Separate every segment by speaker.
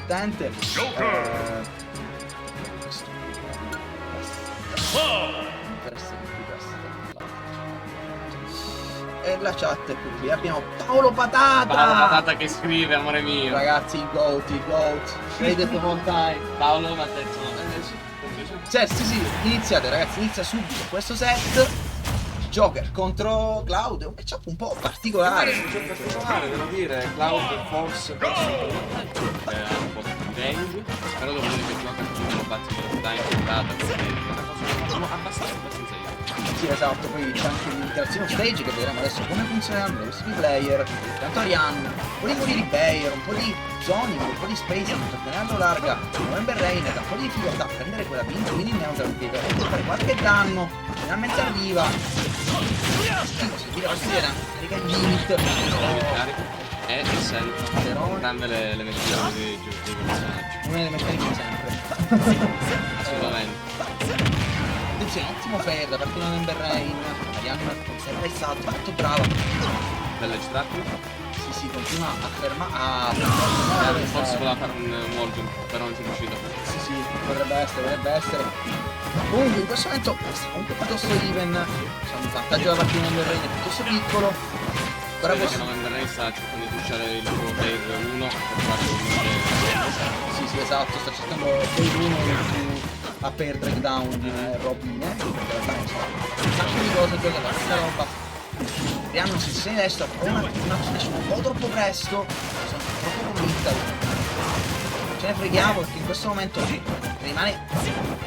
Speaker 1: divertente. E la chat è qui, abbiamo Paolo Patata!
Speaker 2: Paolo Patata che scrive, amore mio.
Speaker 1: Ragazzi, il GOAT, greatest of all time.
Speaker 2: Paolo mi ha detto,
Speaker 1: Sì, iniziate ragazzi, inizia subito questo set. Joker contro Cloud, è un matchup un po' particolare.
Speaker 2: un particolare, devo dire, Cloud forse un po' di range, però devo dire che Joker non lo batti per la entrata, perché è una cosa abbastanza io.
Speaker 1: Sì, esatto, poi c'è anche l'interazione stage che vedremo adesso come funzioneranno questi due player, tanto Ariane, un po' di muri di Bayer, un po' di zoning, un po' di space per tenerlo larga, November Rain da un po' di difficoltà a prendere quella quindi neutral per fare qualche danno, finalmente arriva. Si tira la sirena, carica il limit.
Speaker 2: E sempre
Speaker 1: però
Speaker 2: entrambe le meccaniche di personaggi.
Speaker 1: una delle meccaniche di sempre.
Speaker 2: Assolutamente.
Speaker 1: Attenzione, ottimo fair da parte di November Rain. Ariane conserva il salto, molto brava.
Speaker 2: Bella trap.
Speaker 1: Sì, continua a fermare.
Speaker 2: Forse voleva fare un wall jump, però non si è riuscito.
Speaker 1: Sì, potrebbe essere. Comunque in questo momento sta comunque piuttosto even. C'è un vantaggio da parte di November Rain, è piuttosto piccolo. Ora
Speaker 2: che November Rain sta cercando di pushare il suo player 1 per fare un
Speaker 1: Sì, esatto, sta cercando player 1 a per breakdown di robine. Un sacco di cose gioca da questa roba. Rihanna si sei destra, una flash un po' troppo presto. Sono troppo convinta. Ce ne freghiamo perché in questo momento rimane un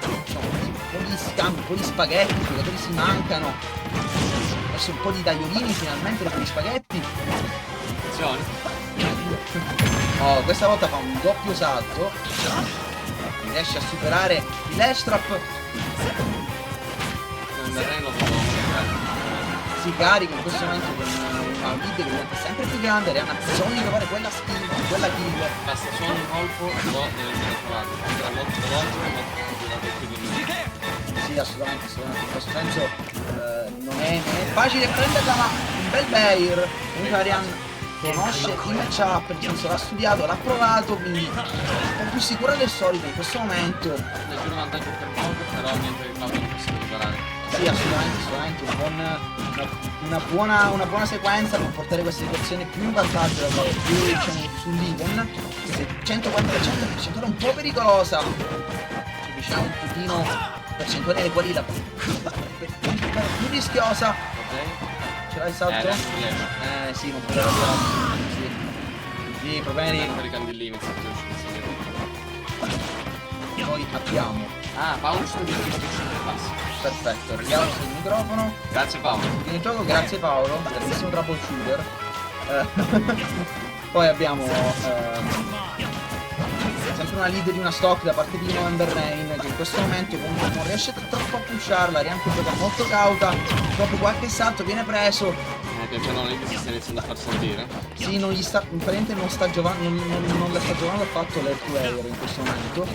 Speaker 1: po' di scambi, un po' di spaghetti, i giocatori si mancano. Adesso un po' di tagliolini finalmente per gli spaghetti.
Speaker 2: Attenzione.
Speaker 1: Oh, questa volta fa un doppio salto. Riesce a superare il lash trap.
Speaker 2: November Rain lo può
Speaker 1: Si carica in questo momento con una lead che diventa sempre più grande. Ariana ha bisogno di trovare quella skill, quella kill.
Speaker 2: basta solo un colpo, lo deve essere trovato. Tra molto veloce,
Speaker 1: Sì, assolutamente. In questo senso non è facile prenderla, ma un bel Bayer. Comunque Ariane conosce il matchup, nel senso l'ha studiato, l'ha provato, quindi è un po' più sicura del solito in questo momento.
Speaker 2: Nessun vantaggio per Cloud, però niente che Cloud non possa riparare.
Speaker 1: Sì, assolutamente, una buona sequenza per portare questa situazione più in vantaggio, più diciamo sull'Eden. 104% percentuale un po' pericolosa. Ci avviciniamo un pochino percentuale nei quali la più rischiosa. Ce l'hai il salto? Sì, non poteva arrivare. Sì, problemi.
Speaker 2: Per i candillini,
Speaker 1: Poi abbiamo.
Speaker 2: Paolo sta di passo.
Speaker 1: Perfetto, arriviamo sul microfono.
Speaker 2: Grazie Paolo.
Speaker 1: Fine gioco, grazie Paolo, grandissimo troubleshooter. Poi abbiamo sempre una lead di una stock da parte di November Rain, che in questo momento comunque non riesce troppo a pusharla, Ariane gioca molto cauta, dopo qualche salto viene preso.
Speaker 2: Pian piano lì che si sta iniziando a far sentire.
Speaker 1: Sì, non gli sta, praticamente non sta giovando, non la sta giovando affatto l'air to air in questo momento.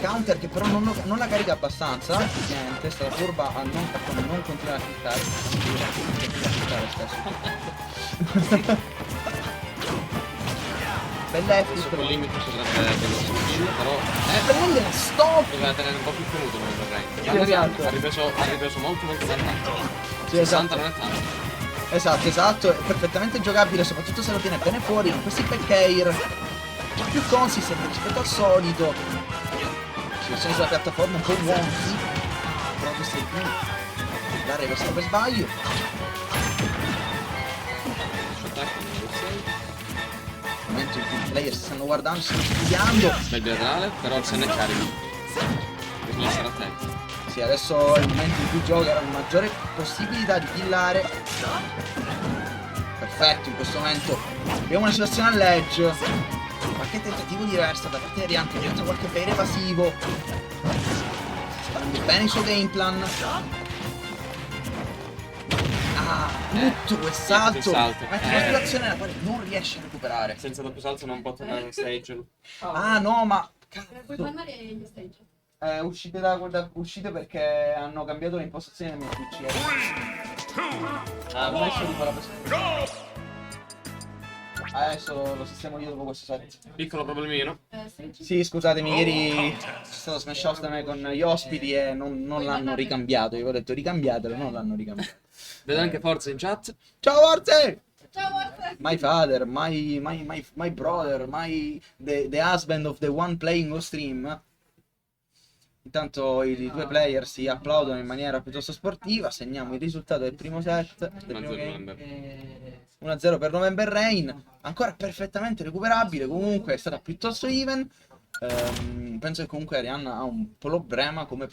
Speaker 1: Counter che però non la carica abbastanza. Niente, sta curva a non continuare a cliccare. Bella
Speaker 2: Adesso
Speaker 1: F
Speaker 2: col limit potrebbe prendersi un kill, però
Speaker 1: prende la stop!
Speaker 2: doveva tenere un po' più tenuto November Rain.
Speaker 1: Sì, esatto.
Speaker 2: Ha ripreso molto vantaggio.
Speaker 1: Sì,
Speaker 2: 60
Speaker 1: esatto.
Speaker 2: non è tanto.
Speaker 1: Esatto, è perfettamente giocabile, soprattutto se lo tiene bene fuori, con questi back air, un po' più consistent rispetto al solito. Situazione sulla piattaforma un po' wonky, però questo è il più dare questo per sbaglio. Nel momento in cui i player si stanno guardando, si stanno studiando.
Speaker 2: Bel diagonale, però se ne carica. Bisogna stare attenti.
Speaker 1: Sì, adesso è il momento in cui gioca hanno maggiore possibilità di killare. Perfetto, in questo momento abbiamo una situazione all'edge. Qualche tentativo diverso da parte di Ariane che diventa qualche player evasivo. Sta facendo bene il suo game plan. Brutto quel salto. Ma è una situazione nella quale non riesce a recuperare.
Speaker 2: Senza doppio salto non può tornare in stage.
Speaker 1: No, ma
Speaker 3: Puoi fermare gli stage?
Speaker 1: uscite perché hanno cambiato le impostazioni del mio PC. Ho messo di fare la Adesso lo sistemo io dopo questo set.
Speaker 2: Piccolo problemino.
Speaker 3: Stage.
Speaker 1: Sì, scusatemi, ieri c'è stato Smash House da me con gli ospiti e non l'hanno ricambiato. Io ho detto ricambiatelo, non l'hanno ricambiato.
Speaker 2: Vedo anche Forza in chat.
Speaker 1: Ciao Forze!
Speaker 3: Ciao, Forza.
Speaker 1: My father, my brother, the husband of the one playing on stream. Intanto i due player si applaudono in maniera piuttosto sportiva. Segniamo il risultato del primo set. Del primo
Speaker 2: 1-0
Speaker 1: game.
Speaker 2: November.
Speaker 1: 1-0 per November Rain. Ancora perfettamente recuperabile. Comunque è stata piuttosto even. Penso che comunque Arianna ha un problema come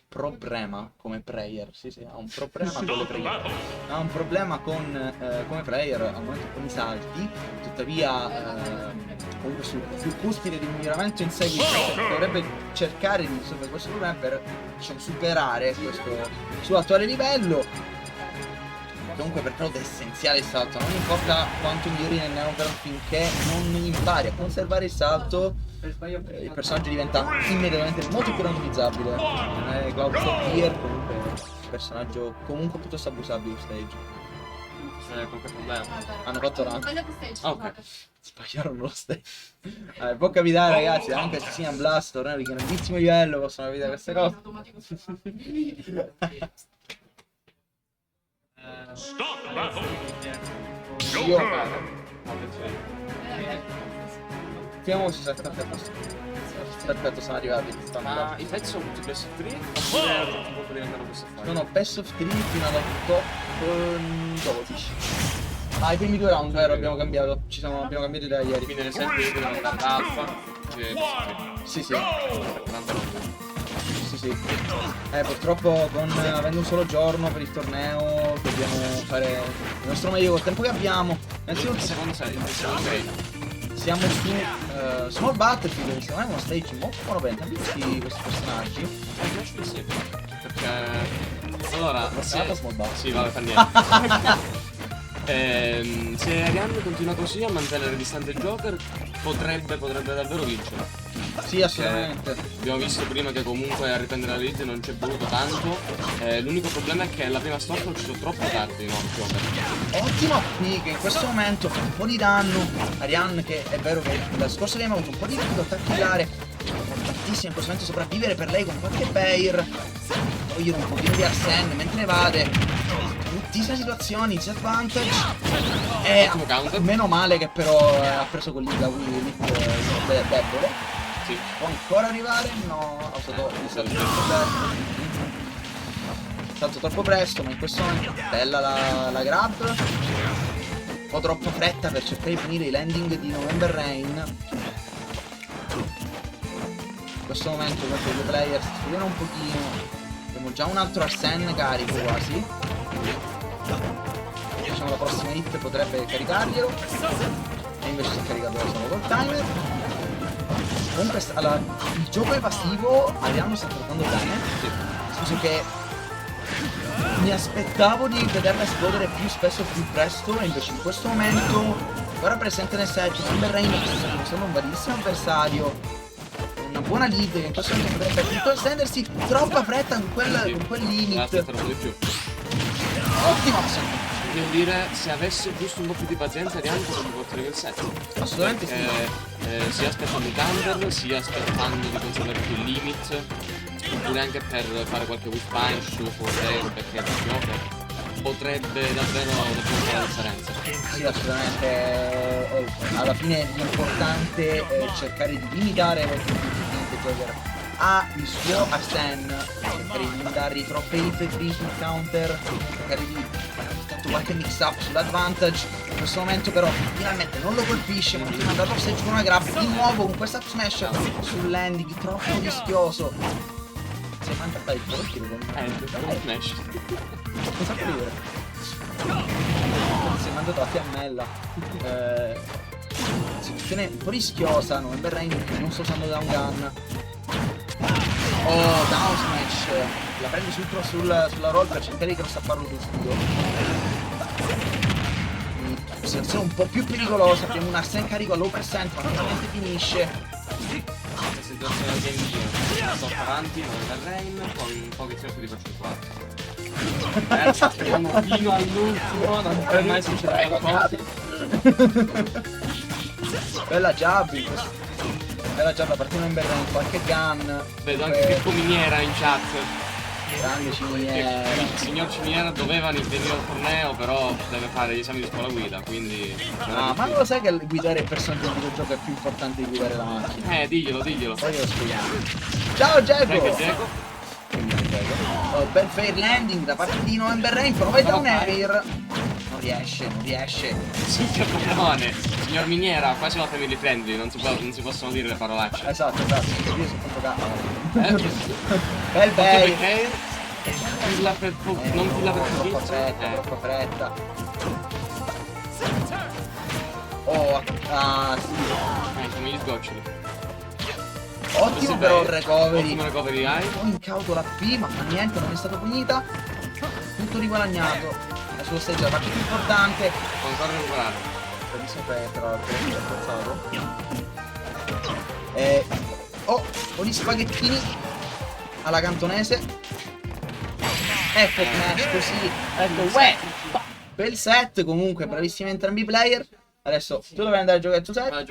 Speaker 1: problema come player. Sì, ha un problema con le player. Ha un problema con come player al momento con i salti. Tuttavia comunque sul cuspide di miglioramento in seguito dovrebbe cercare di risolvere questo problema per, diciamo, superare questo suo attuale livello. Comunque per Cloud è essenziale il salto, non importa quanto migliori nel Neoverm, finché non impari a conservare il salto il personaggio diventa immediatamente molto più randomizzabile. Non è Cloud Tier, comunque è un personaggio comunque piuttosto abusabile stage.
Speaker 2: Con che problema?
Speaker 1: Hanno fatto
Speaker 3: Ho
Speaker 1: run.
Speaker 3: sbagliato stage.
Speaker 2: Ok.
Speaker 3: scusate.
Speaker 1: Sbagliarono lo stage. Può capitare ragazzi, anche se sia un blast, torneo di grandissimo livello, possono capitare queste cose.
Speaker 3: Automatico.
Speaker 1: Io
Speaker 2: Attenzione.
Speaker 1: finiamo questo set, perfetto, sono arrivati.
Speaker 2: Ma i pezzi sono tutti best of 3 oppure tipo diventano best of 5?
Speaker 1: Sono best of 3 fino alla top 12. Ah, i primi due round, vero, abbiamo cambiato. Abbiamo cambiato idea ieri.
Speaker 2: Quindi ad esempio io devo andare ad Alpha.
Speaker 1: Sì, sì. Sì. Purtroppo avendo un solo giorno per il torneo dobbiamo fare il nostro meglio col tempo che abbiamo. Innanzitutto
Speaker 2: secondo sei.
Speaker 1: siamo su Small Battlefield, secondo me è uno stage molto buono per entrambi questi personaggi.
Speaker 2: Sì. Perché allora
Speaker 1: Portata Small Battlefield.
Speaker 2: sì, vabbè, fa niente. Se Ariane continua così a mantenere distante il Joker potrebbe davvero vincere.
Speaker 1: Sì, assolutamente.
Speaker 2: Abbiamo visto prima che comunque a riprendere la lead non c'è voluto tanto. L'unico problema è che la prima stop è uscito troppo tardi, no? Joker.
Speaker 1: Ottimo qui che in questo momento fa un po' di danno. Ariane, che è vero che la scorsa game ha avuto un po' di difficoltà a killare, tantissimo in questo momento sopravvivere per lei con qualche Bair. Togliere un pochino di Arsene mentre evade. Bruttissime situazioni, disadvantage. E
Speaker 2: Ottimo counter.
Speaker 1: meno male che però ha preso con l'Ida qui debole.
Speaker 2: Sì.
Speaker 1: Può ancora arrivare? No, ha usato il salto troppo presto. Salto troppo presto, ma in questo momento bella la grab. Un po' troppo fretta per cercare di finire i landing di November Rain. In questo momento comunque i due player si studiano un pochino. Abbiamo già un altro Arsene carico quasi. Diciamo la prossima hit potrebbe caricarglielo. E invece si è caricato solo col timer. Comunque allora, il gioco evasivo Ariano sta trattando bene. Nel senso che mi aspettavo di vederla esplodere più spesso più presto, e invece in questo momento ancora presente nel set. November Rain mi sembra un validissimo avversario, una buona lead che in questo momento potrebbe tutto estendersi. Troppa fretta con quel limit.
Speaker 2: Aspettano un po' di più.
Speaker 1: Ottima azione.
Speaker 2: Devo dire, se avesse giusto un po' più di pazienza Ariane potrebbe portare il set.
Speaker 1: Assolutamente sì.
Speaker 2: Sia aspettando i counter, sia aspettando di conservare più il limit, oppure anche per fare qualche whip punch su Fortero, perché Joker potrebbe davvero fare la differenza.
Speaker 1: Sì, assolutamente. Alla fine l'importante è cercare di limitare il Joker ha il suo Arsene, cercare di limitargli troppe hit free sul counter, cercare di tanto qualche mix up sull'advantage. In questo momento però finalmente non lo colpisce, continua ad andare stage con una grab di nuovo con questa up smash sul landing troppo rischioso. Si è mandato il tiro con
Speaker 2: Smash.
Speaker 1: cosa può dire? Si è mandato la fiammella. Situazione un po' rischiosa, November Rain che non sto usando down gun. Oh, down smash. La prende subito sulla roll per cercare di crossapparlo sul scudo. Situazione un po' più pericolosa. Abbiamo un Arsene carico all'1%, ma finalmente finisce.
Speaker 2: La situazione che invio sto avanti, November Rain, con un pochettino più di percentuale. Stiamo fino all'ultimo, non è mai successo cosa.
Speaker 1: Bella Jabby. Bella Jabby, a partire in berreno, qualche gun.
Speaker 2: Vedo anche Pippo Miniera in chat.
Speaker 1: Grande
Speaker 2: Che
Speaker 1: ciminiera.
Speaker 2: il signor Ciminiera doveva venire al torneo, però deve fare gli esami di scuola guida, quindi...
Speaker 1: Ah, ma lo sai che guidare il personaggio del videogioco è più importante di guidare la macchina?
Speaker 2: Diglielo.
Speaker 1: Poi glielo spieghiamo. Ciao Jago!
Speaker 2: Diego.
Speaker 1: Oh, bel fair landing da parte di November Rain, prova da un air. Non riesce.
Speaker 2: Sì, che buone. Signor Miniera, qua siamo family friendly, non si possono dire le parolacce.
Speaker 1: Esatto. Io sono contro
Speaker 2: Eh?
Speaker 1: Bel bel.
Speaker 2: Perché? Non pilla per
Speaker 1: Troppa fretta, troppa fretta. Oh, sì.
Speaker 2: Come gli sgoccioli.
Speaker 1: Ottimo però il recovery.
Speaker 2: Ottimo recovery hai.
Speaker 1: Ho incauto la P, ma niente, non è stata punita. Tutto riguadagnato. È sullo stage la parte più importante.
Speaker 2: Ancora recuperato.
Speaker 1: Bellissimo per tra l'altro, apprezzato. Ho gli spaghettini alla cantonese. Ecco Smash così. Ecco, uè. Bel set comunque, bravissimi entrambi i player. Adesso tu dovrai andare a giocare il tuo set.